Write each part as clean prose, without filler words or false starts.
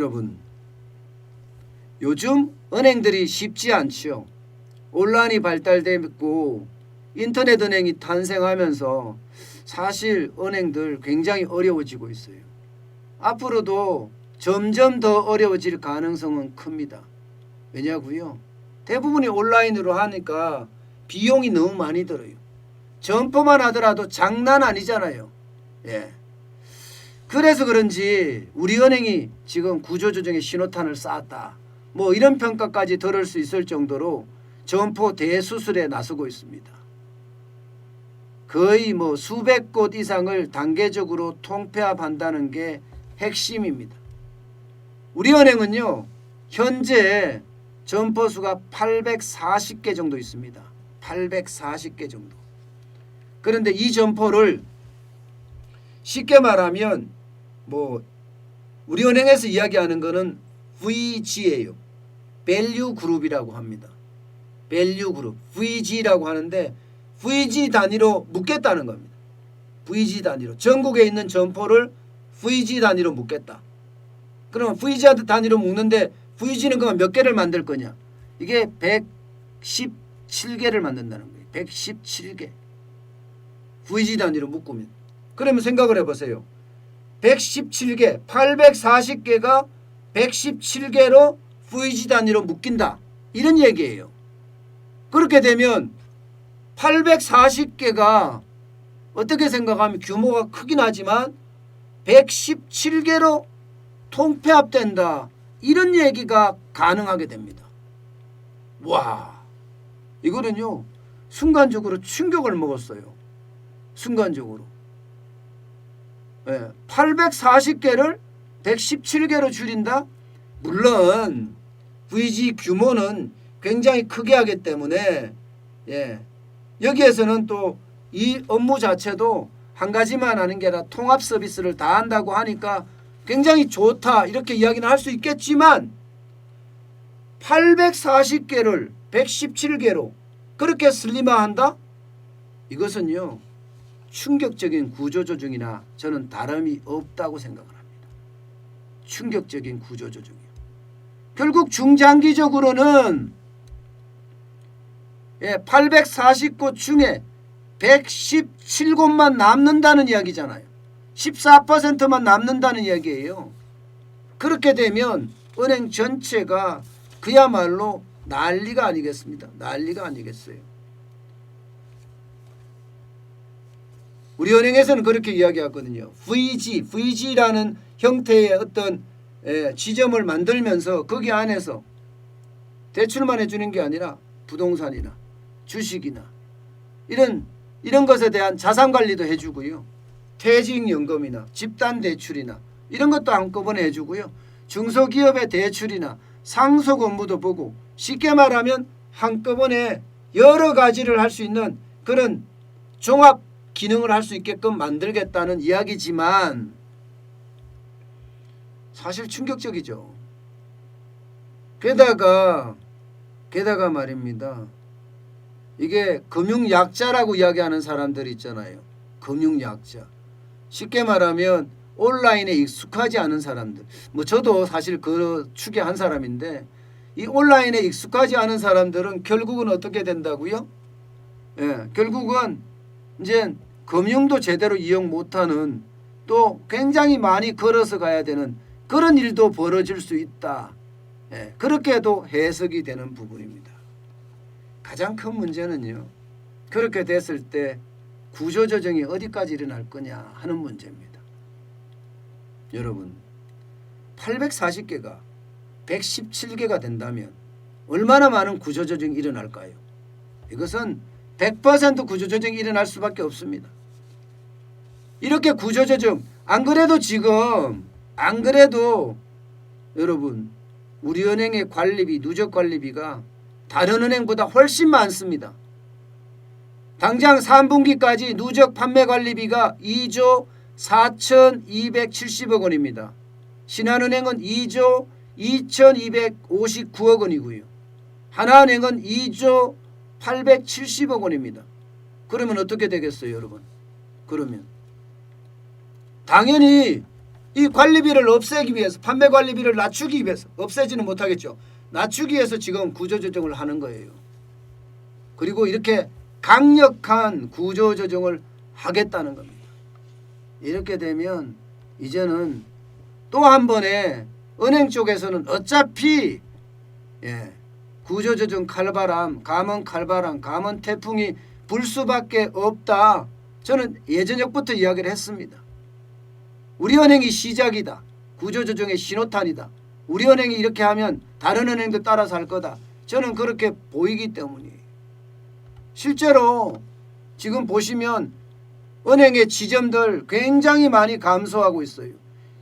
여러분, 요즘 은행들이 쉽지 않지요. 온라인이 발달되고 인터넷 은행이 탄생하면서 사실 은행들 굉장히 어려워지고 있어요. 앞으로도 점점 더 어려워질 가능성은 큽니다. 왜냐고요? 대부분이 온라인으로 하니까 비용이 너무 많이 들어요. 점포만 하더라도 장난 아니잖아요. 예. 그래서 그런지 우리 은행이 지금 구조조정의 신호탄을 쐈다, 뭐 이런 평가까지 들을 수 있을 정도로 점포 대수술에 나서고 있습니다. 거의 뭐 수백 곳 이상을 단계적으로 통폐합한다는 게 핵심입니다. 우리 은행은요, 현재 점포 수가 840개 정도 있습니다. 840개 정도. 그런데 이 점포를 쉽게 말하면 뭐 우리 은행에서 이야기하는 거는 VG예요. 밸류 그룹이라고 합니다. 밸류 그룹, VG라고 하는데 VG 단위로 묶겠다는 겁니다. VG 단위로 전국에 있는 점포를 VG 단위로 묶겠다. 그러면 VG 단위로 묶는데 VG는 그만 몇 개를 만들 거냐? 이게 117개를 만든다는 거예요. 117개. VG 단위로 묶으면. 그러면 생각을 해보세요. 117개, 840개가 117개로 VG 단위로 묶인다, 이런 얘기예요. 그렇게 되면 840개가 어떻게 생각하면 규모가 크긴 하지만 117개로 통폐합된다, 이런 얘기가 가능하게 됩니다. 와, 이거는요 순간적으로 충격을 먹었어요. 순간적으로. 840개를 117개로 줄인다? 물론 VG 규모는 굉장히 크게 하기 때문에 여기에서는 또 이 업무 자체도 한 가지만 하는 게 아니라 통합 서비스를 다 한다고 하니까 굉장히 좋다, 이렇게 이야기는 할 수 있겠지만 840개를 117개로 그렇게 슬림화한다? 이것은요 충격적인 구조조정이나 저는 다름이 없다고 생각을 합니다. 충격적인 구조조정이요. 결국 중장기적으로는 840곳 중에 117곳만 남는다는 이야기잖아요. 14%만 남는다는 이야기예요. 그렇게 되면 은행 전체가 그야말로 난리가 아니겠습니다. 난리가 아니겠어요. 우리 은행에서는 그렇게 이야기하거든요. VG라는 형태의 어떤 지점을 만들면서 거기 안에서 대출만 해주는 게 아니라 부동산이나 주식이나 이런 것에 대한 자산관리도 해주고요. 퇴직연금이나 집단대출이나 이런 것도 한꺼번에 해주고요. 중소기업의 대출이나 상속 업무도 보고, 쉽게 말하면 한꺼번에 여러 가지를 할 수 있는 그런 종합 기능을 할 수 있게끔 만들겠다는 이야기지만 사실 충격적이죠. 게다가 말입니다. 이게 금융약자라고 이야기하는 사람들 있잖아요. 금융약자. 쉽게 말하면 온라인에 익숙하지 않은 사람들. 뭐 저도 사실 그 축의 한 사람인데 이 온라인에 익숙하지 않은 사람들은 결국은 어떻게 된다고요? 결국은 이제 금융도 제대로 이용 못하는, 또 굉장히 많이 걸어서 가야 되는 그런 일도 벌어질 수 있다. 그렇게도 해석이 되는 부분입니다. 가장 큰 문제는요, 그렇게 됐을 때 구조조정이 어디까지 일어날 거냐 하는 문제입니다. 여러분, 840개가 117개가 된다면 얼마나 많은 구조조정이 일어날까요? 이것은 100% 구조조정이 일어날 수밖에 없습니다. 이렇게 구조조정, 안 그래도 여러분 우리 은행의 관리비, 누적 관리비가 다른 은행보다 훨씬 많습니다. 당장 3분기까지 누적 판매 관리비가 2조 4,270억 원입니다. 신한은행은 2조 2,259억 원이고요. 하나은행은 2조 870억 원입니다. 그러면 어떻게 되겠어요, 여러분? 그러면 당연히 이 관리비를 없애기 위해서, 판매 관리비를 낮추기 위해서, 없애지는 못하겠죠. 낮추기 위해서 지금 구조조정을 하는 거예요. 그리고 이렇게 강력한 구조조정을 하겠다는 겁니다. 이렇게 되면 이제는 또 한 번에 은행 쪽에서는 어차피 구조조정 칼바람, 감원 칼바람, 감원 태풍이 불 수밖에 없다. 저는 예전부터 이야기를 했습니다. 우리 은행이 시작이다. 구조조정의 신호탄이다. 우리 은행이 이렇게 하면 다른 은행도 따라서 할 거다. 저는 그렇게 보이기 때문이에요. 실제로 지금 보시면 은행의 지점들 굉장히 많이 감소하고 있어요.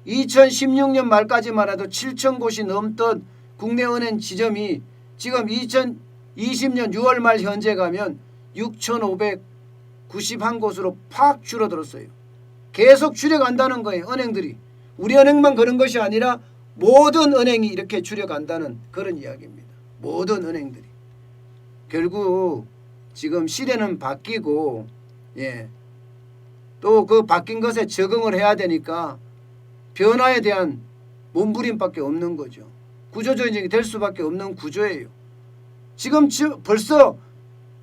2016년 말까지만 해도 7천 곳이 넘던 국내 은행 지점이 지금 2020년 6월 말 현재 가면 6,591곳으로 팍 줄어들었어요. 계속 줄여간다는 거예요. 은행들이. 우리 은행만 그런 것이 아니라 모든 은행이 이렇게 줄여간다는 그런 이야기입니다. 모든 은행들이. 결국 지금 시대는 바뀌고 또 그 바뀐 것에 적응을 해야 되니까 변화에 대한 몸부림밖에 없는 거죠. 구조조정이 될 수밖에 없는 구조예요. 지금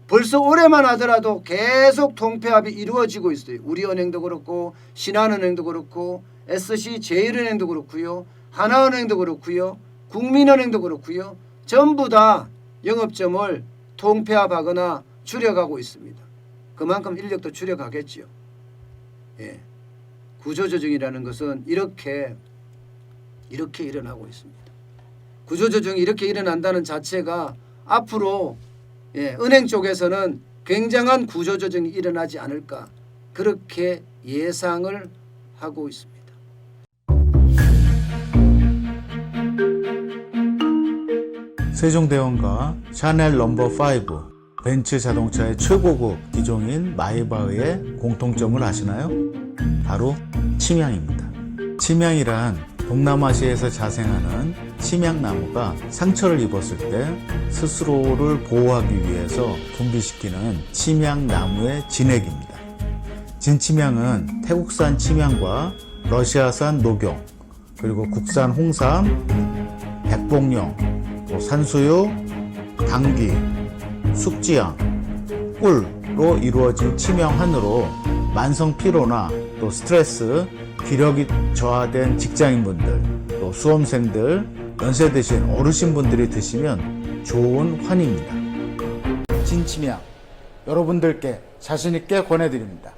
벌써 올해만 하더라도 계속 통폐합이 이루어지고 있어요. 우리은행도 그렇고 신한은행도 그렇고 SC제일은행도 그렇고요. 하나은행도 그렇고요. 국민은행도 그렇고요. 전부 다 영업점을 통폐합하거나 줄여가고 있습니다. 그만큼 인력도 줄여가겠죠. 구조조정이라는 것은 이렇게 일어나고 있습니다. 구조조정이 이렇게 일어난다는 자체가 앞으로 은행 쪽에서는 굉장한 구조조정이 일어나지 않을까 그렇게 예상을 하고 있습니다. 세종대왕과 샤넬 넘버5, 벤츠 자동차의 최고급 기종인 마이바흐의 공통점을 아시나요? 바로 침향입니다. 침향이란 동남아시아에서 자생하는 침향나무가 상처를 입었을 때 스스로를 보호하기 위해서 분비시키는 침향나무의 진액입니다. 진침향은 태국산 침향과 러시아산 녹용, 그리고 국산 홍삼, 백봉령, 또 산수유, 당귀, 숙지향, 꿀로 이루어진 침향환으로 만성 피로나 또 스트레스, 기력이 저하된 직장인분들, 또 수험생들, 연세 드신 어르신분들이 드시면 좋은 환입니다. 진침향 여러분들께 자신있게 권해드립니다.